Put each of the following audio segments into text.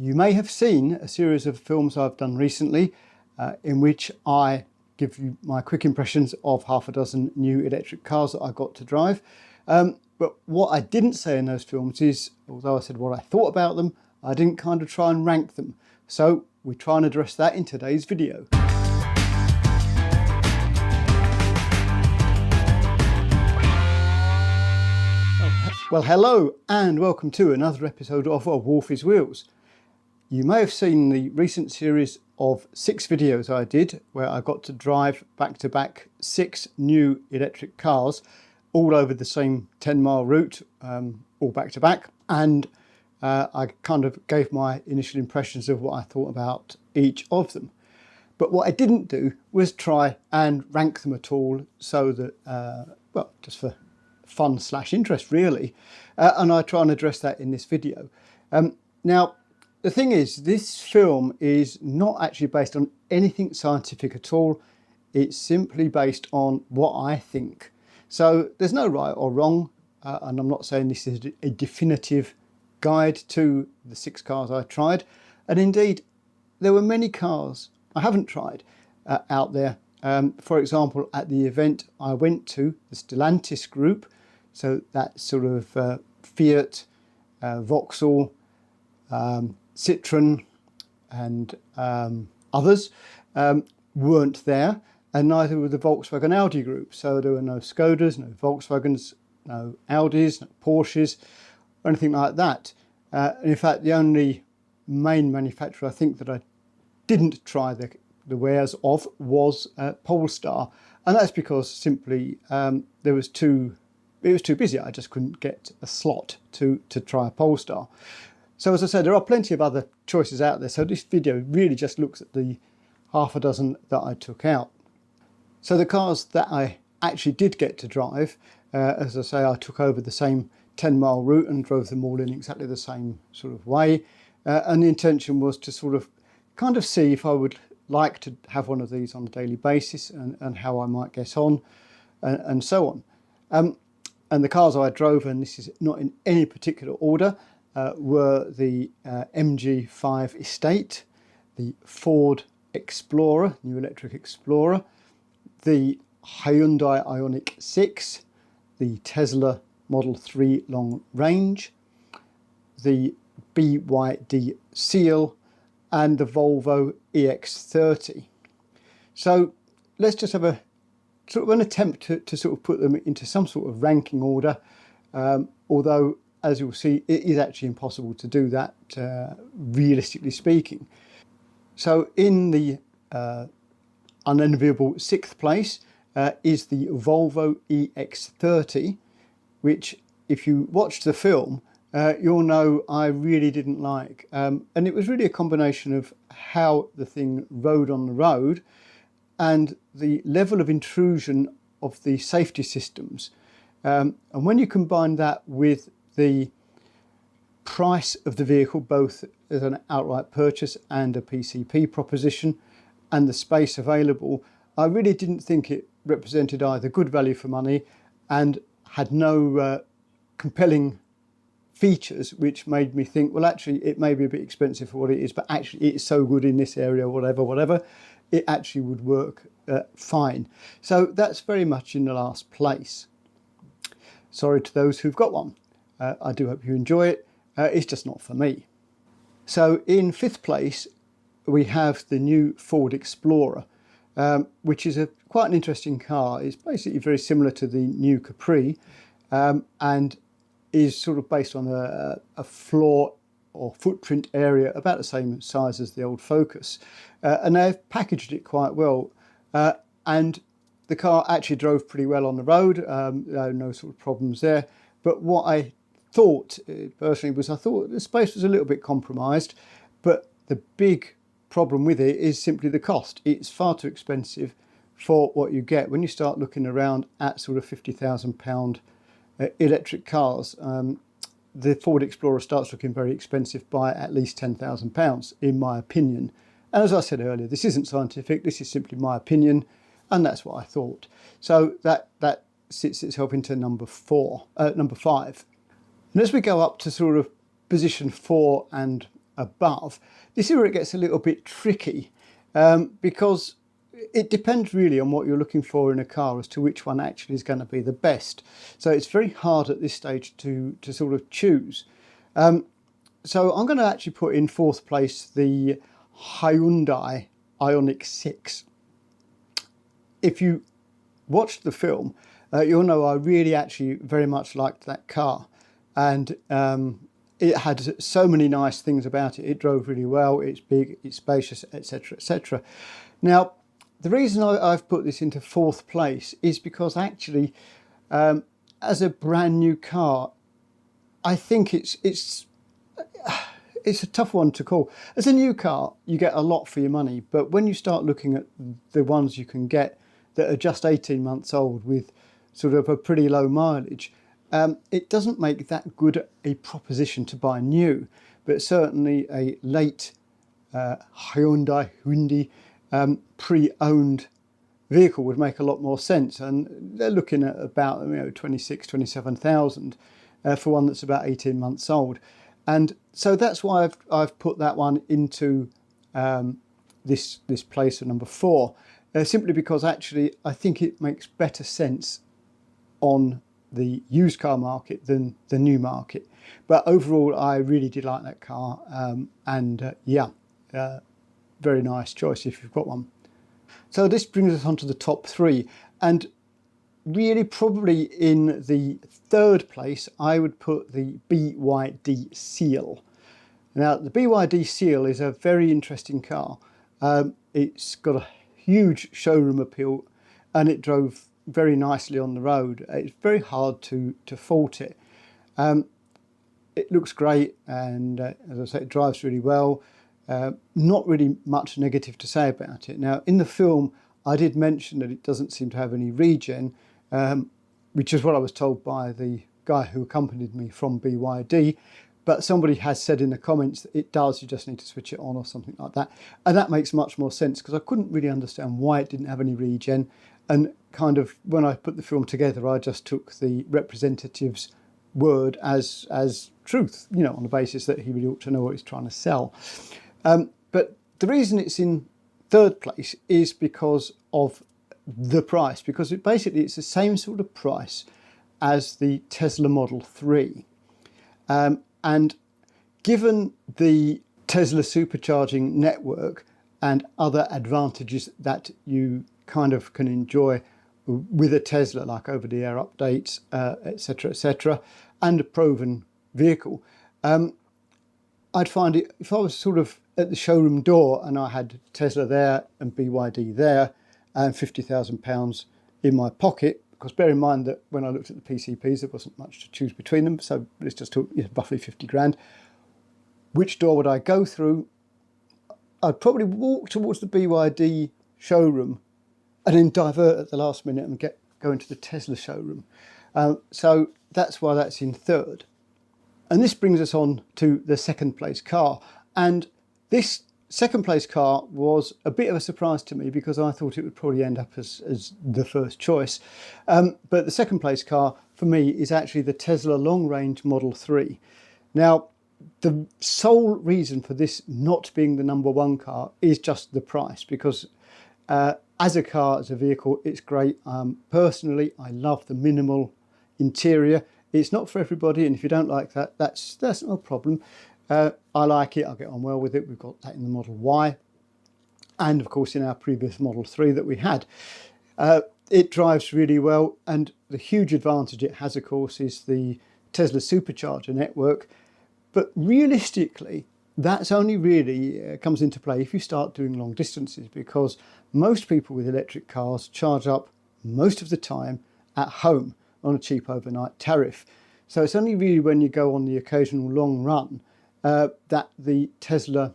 You may have seen a series of films I've done recently in which I give you my quick impressions of half a dozen new electric cars that I got to drive. But what I didn't say in those films is, although I said what I thought about them, I didn't kind of try and rank them. So we try and address that in today's video. Well, hello and welcome to another episode of Wolfies Wheels. You may have seen the recent series of 6 videos I did where I got to drive back-to-back 6 new electric cars all over the same 10-mile route, all back-to-back, and I kind of gave my initial impressions of what I thought about each of them. But what I didn't do was try and rank them at all, so that, well, just for fun/interest really, and I try and address that in this video. Now, the thing is, this film is not actually based on anything scientific at all. It's simply based on what I think. So there's no right or wrong, and I'm not saying this is a definitive guide to the 6 cars I tried. And indeed, there were many cars I haven't tried out there. For example, at the event I went to, the Stellantis group, so that's sort of Fiat, Vauxhall, Citroën and others weren't there, and neither were the Volkswagen Audi group. So there were no Skodas, no Volkswagens, no Audis, no Porsches, or anything like that. In fact, the only main manufacturer I think that I didn't try the wares of was Polestar, and that's because simply it was too busy. I just couldn't get a slot to try a Polestar. So as I said, there are plenty of other choices out there, so this video really just looks at the half a dozen that I took out. So the cars that I actually did get to drive, as I say, I took over the same 10-mile route and drove them all in exactly the same sort of way, and the intention was to sort of kind of see if I would like to have one of these on a daily basis, and how I might get on, and so on. And the cars I drove, and this is not in any particular order, were the MG5 Estate, the Ford Explorer, new electric Explorer, the Hyundai Ioniq 6, the Tesla Model 3 Long Range, the BYD Seal, and the Volvo EX30. So let's just have a sort of an attempt to sort of put them into some sort of ranking order, although as you'll see it is actually impossible to do that, realistically speaking. So in the unenviable 6th place is the Volvo EX30, which if you watched the film you'll know I really didn't like, and it was really a combination of how the thing rode on the road and the level of intrusion of the safety systems, and when you combine that with the price of the vehicle, both as an outright purchase and a PCP proposition, and the space available, I really didn't think it represented either good value for money and had no compelling features which made me think, well, actually it may be a bit expensive for what it is, but actually it's so good in this area, whatever, it actually would work fine. So that's very much in the last place. Sorry to those who've got one. I do hope you enjoy it. It's just not for me. So in 5th place we have the new Ford Explorer, which is quite an interesting car. It's basically very similar to the new Capri, and is sort of based on a floor or footprint area about the same size as the old Focus, and they've packaged it quite well, and the car actually drove pretty well on the road. No sort of problems there. But what I thought personally was, I thought the space was a little bit compromised, but the big problem with it is simply the cost. It's far too expensive for what you get. When you start looking around at sort of £50,000 electric cars, the Ford Explorer starts looking very expensive by at least £10,000 in my opinion. And as I said earlier, this isn't scientific, this is simply my opinion, and that's what I thought. So that sits itself into number 5. And as we go up to sort of position 4 and above. This is where it gets a little bit tricky, because it depends really on what you're looking for in a car as to which one actually is going to be the best. So it's very hard at this stage to sort of choose. So I'm going to actually put in fourth place the Hyundai Ioniq 6. If you watched the film, you'll know I really actually very much liked that car, and it had so many nice things about it. It drove really well, it's big, it's spacious, etc, etc. Now, the reason I've put this into fourth place is because actually, as a brand new car, I think it's a tough one to call. As a new car, you get a lot for your money, but when you start looking at the ones you can get that are just 18 months old with sort of a pretty low mileage, it doesn't make that good a proposition to buy new, but certainly a late Hyundai pre-owned vehicle would make a lot more sense, and they're looking at about 27,000 for one that's about 18 months old. And so that's why I've put that one into this place of number 4, simply because actually I think it makes better sense on the used car market than the new market. But overall, I really did like that car, very nice choice if you've got one. So this brings us on to the top 3, and really probably in the third place I would put the BYD Seal. Now the BYD Seal is a very interesting car. It's got a huge showroom appeal and it drove very nicely on the road. It's very hard to fault it. It looks great, and as I say, it drives really well. Not really much negative to say about it. Now in the film I did mention that it doesn't seem to have any regen, which is what I was told by the guy who accompanied me from BYD, but somebody has said in the comments that it does, you just need to switch it on or something like that. And that makes much more sense, because I couldn't really understand why it didn't have any regen, and kind of when I put the film together I just took the representative's word as truth, on the basis that he really ought to know what he's trying to sell. But the reason it's in third place is because of the price, because it's the same sort of price as the Tesla Model 3. And given the Tesla supercharging network and other advantages that you kind of can enjoy with a Tesla, like over-the-air updates, etc, and a proven vehicle, I'd find it, if I was sort of at the showroom door and I had Tesla there and BYD there and £50,000 in my pocket, because bear in mind that when I looked at the PCPs there wasn't much to choose between them, so let's just talk roughly 50 grand. Which door would I go through? I'd probably walk towards the BYD showroom and then divert at the last minute and go into the Tesla showroom. So that's why that's in third. And this brings us on to the second place car. And this second place car was a bit of a surprise to me, because I thought it would probably end up as the first choice. But the second place car for me is actually the Tesla long range Model 3. Now, the sole reason for this not being the number 1 car is just the price, because as a car, as a vehicle, it's great. Personally, I love the minimal interior. It's not for everybody, and if you don't like that, that's no problem. I like it, I get on well with it. We've got that in the Model Y, and of course in our previous Model 3 that we had. It drives really well, and the huge advantage it has, of course, is the Tesla supercharger network. But realistically, that's only really comes into play if you start doing long distances, because most people with electric cars charge up most of the time at home on a cheap overnight tariff. So it's only really when you go on the occasional long run that the Tesla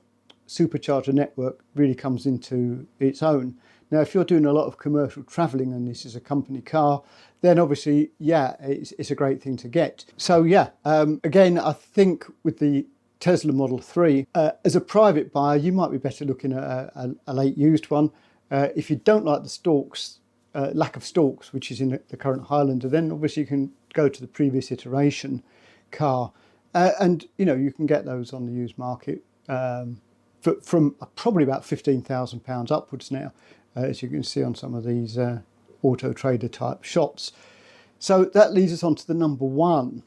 supercharger network really comes into its own. Now, if you're doing a lot of commercial travelling and this is a company car, then obviously, yeah, it's a great thing to get. So yeah, again, I think with the Tesla Model 3, as a private buyer, you might be better looking at a late used one. If you don't like the stalks, lack of stalks, which is in the current Highlander, then obviously you can go to the previous iteration car. And you can get those on the used market from probably about £15,000 upwards now, as you can see on some of these Auto Trader type shops. So that leads us on to the number one.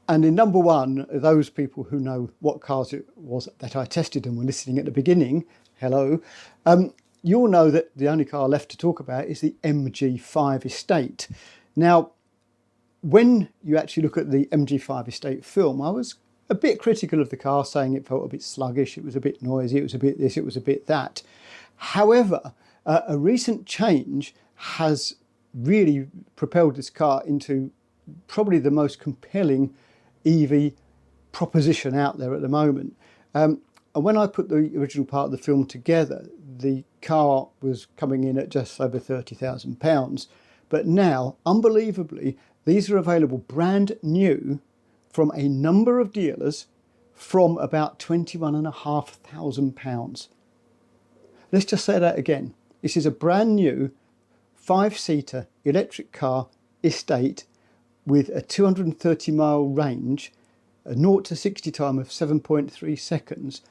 And in number one, those people who know what cars it was that I tested and were listening at the beginning, hello, you'll know that the only car left to talk about is the MG5 Estate. Now, when you actually look at the MG5 Estate film, I was a bit critical of the car, saying it felt a bit sluggish, it was a bit noisy, it was a bit this, it was a bit that. However, a recent change has really propelled this car into probably the most compelling EV proposition out there at the moment. And when I put the original part of the film together, the car was coming in at just over £30,000. But now, unbelievably, these are available brand new from a number of dealers from about £21,500. Let's just say that again. This is a brand new 5-seater electric car Estate with a 230-mile range, a 0 to 60 time of 7.3 seconds,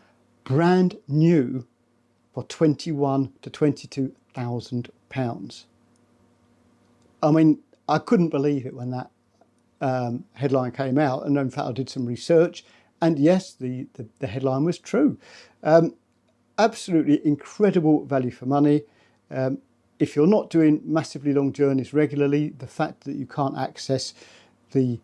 brand new for £21,000 to £22,000. I mean, I couldn't believe it when that headline came out, and in fact I did some research, and yes, the headline was true. Absolutely incredible value for money. If you're not doing massively long journeys regularly, the fact that you can't access the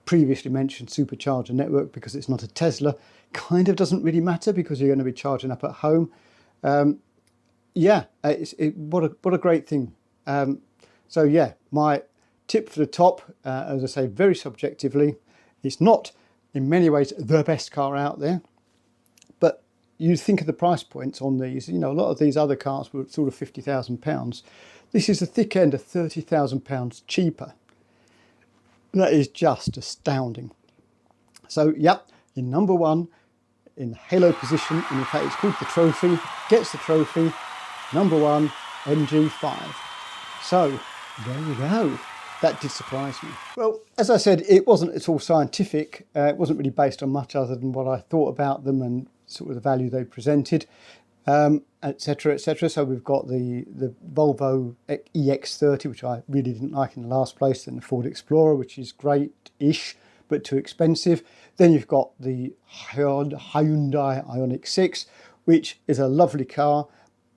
previously mentioned supercharger network because it's not a Tesla kind of doesn't really matter, because you're going to be charging up at home. Yeah, what a great thing. So yeah, my tip for the top, as I say, very subjectively, it's not in many ways the best car out there, but you think of the price points on these, you know, a lot of these other cars were sort of £50,000. This is the thick end of £30,000 cheaper. That is just astounding. So yep, in number one, in the halo position, and in fact it's called the trophy, gets the trophy, number one, MG5. So there you go. That did surprise me. Well, as I said, it wasn't at all scientific. It wasn't really based on much other than what I thought about them and sort of the value they presented, etc., etc. So we've got the Volvo EX30, which I really didn't like in the last place, then the Ford Explorer, which is great-ish, but too expensive. Then you've got the Hyundai Ioniq 6, which is a lovely car,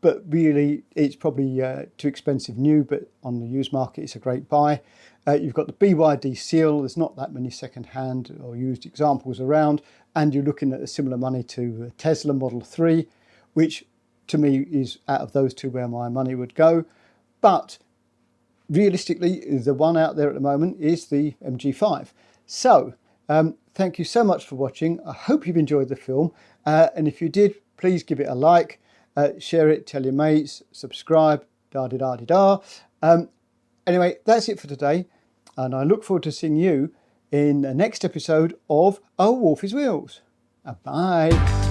but really it's probably too expensive new, but on the used market it's a great buy. You've got the BYD Seal. There's not that many second-hand or used examples around, and you're looking at a similar money to a Tesla Model 3, which to me is out of those two where my money would go. But realistically, the one out there at the moment is the MG5. So thank you so much for watching. I hope you've enjoyed the film, and if you did, please give it a like, share it, tell your mates, subscribe, da-di-da-di-da. Anyway, that's it for today, and I look forward to seeing you in the next episode of Wolfies Wheels. Bye.